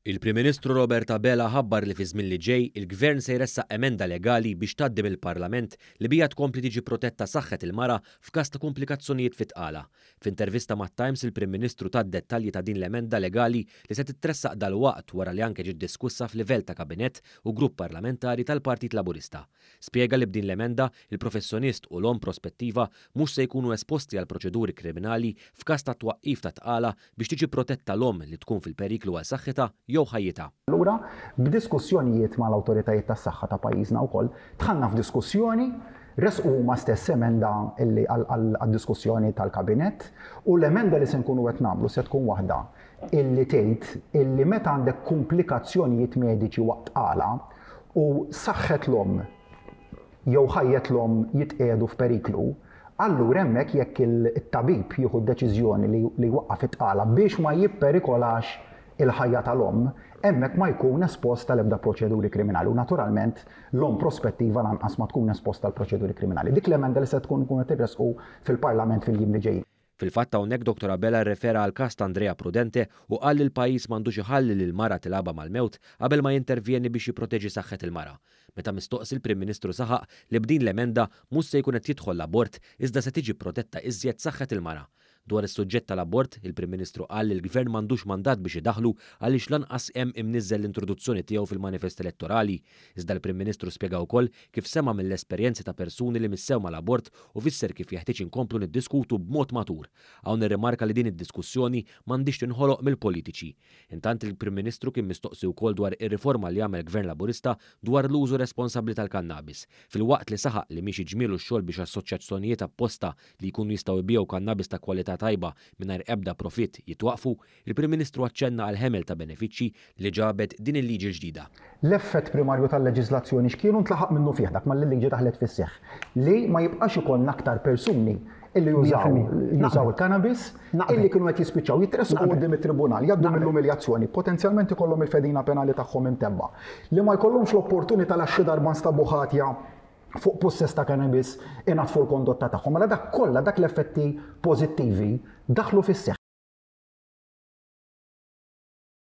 Il-Prim Ministru Robert Abela ħabbar li fi żmien li ġej il-Gvern se jressaq emenda legali biex tgħaddi mill-Parlament li bija tkompli tiġi protetta saħħet il-mara f'każ ta' komplikazzjonijiet fit-tqala. F'intervista mat-Times il-Prim Ministru tad dettalji ta' din l-emenda legali li se titressaq dalwaqt wara li anke ġiet diskussa f'livell ta' kabinett u grupp parlamentari tal-Partit Laburista. Spjega li b'din l-emenda il-professjonist u l-om prospettiva mhux se jkunu esposti għal proċeduri kriminali f'każ ta' twaqqif ta' tqala biex tiġi protetta l-om li tkun fil-periklu għal saħħitha jew ħajjita. Allura, b'diskussjonijiet mal-awtoritajiet tas-saħħa ta' pajjiżna wkoll tħanna f'diskussjoni resqu huma stess emenda għad-diskussjoni tal-kabinett u l-emenda li se nkunu qed nagħmlu se tkun waħda illi tgħid illi meta għandek komplikazzjonijiet mediċi waqt tqala u saħħet l-om jew ħajjet l-om jitqiegħdu f'periklu, allura hemmhekk jekk it-tabib jieħu deċiżjoni li jwaqqaf it-tqala biex ma jipperikolax il-ħajja tal-om, hemmhekk ma jkun espost tal-ebda proċeduri kriminali. U naturalment l-om prospettiva lanqas ma tkun espost tal-proċeduri kriminali. Dik l-emenda li se tkun qed tirresqu fil-Parlament fil-jiem li ġejjin. Fil-fatt hawnhekk Dr. Abela rrefera għal każ ta' Andrea Prudente u qal li l-pajjiż m'għandux iħalli lil mara tilaba mal-mewt qabel ma jintervjeni biex jipproteġi saħħet il-mara. Meta mistoqsi il-Prim Ministru saħaq li b'din l-emenda mhux se jkun qed jidħol l-abort iżda se tiġi protetta iżjed saħħet il-mara. Dwar is-suġġett tal-abort, il-Prim Ministru qal li l-Gvern m'għandux mandat biex idaħlu għaliex lanqas hemm imniżżel l-introduzzjoni tiegħu fil-manifest elettorali. Iżda l-Prim Ministru spjega wkoll kif sema mill-esperjenzi ta' persuni li missew mal-abort u fisser kif jeħtieġ inkomplu niddiskutu b'mod matur. Hawn irrimarka li din id-diskussjoni m'għandix tinħoloq mill-politiċi. Intant il-Prim Ministru kien mistoqsi wkoll dwar ir-riforma li għamel Gvern Laburista dwar l-użu responsabbli tal-kannabis. Fil-waqt li saħaq li mhix iġmielu x-xogħol biex assoċjazzjonijiet apposta li jkunu jistgħu jbigħu kannabis ta' kwalità tajba mingħajr ebda profitt jitwaqfu, il-Prim Ministru aċċenna għal ħemel ta' benefiċċji li ġabet din il-liġi ġdida. L-effett primarju tal-leġiżlazzjoni x'kienu ntlaħaq minnu fih dak mal-liġi taħlet fis-seħħ li ma jibqax ikollna aktar persuni illi jużaw il-cannabis illi kienu qed jispiċċaw jitresqu quddiem it-tribunal jgħaddu mill-umiljazzjoni, potenzjalment ikollhom il-fedina penali tagħhom intebba. Li ma jkollhomx l-opportunità la xi darba nstabu ħatja fuq possess ta' cannabis ingħatfu l-kondotta tagħhom. Mela dak kollha dak l-effetti pożittivi daħlu fis-seħħ.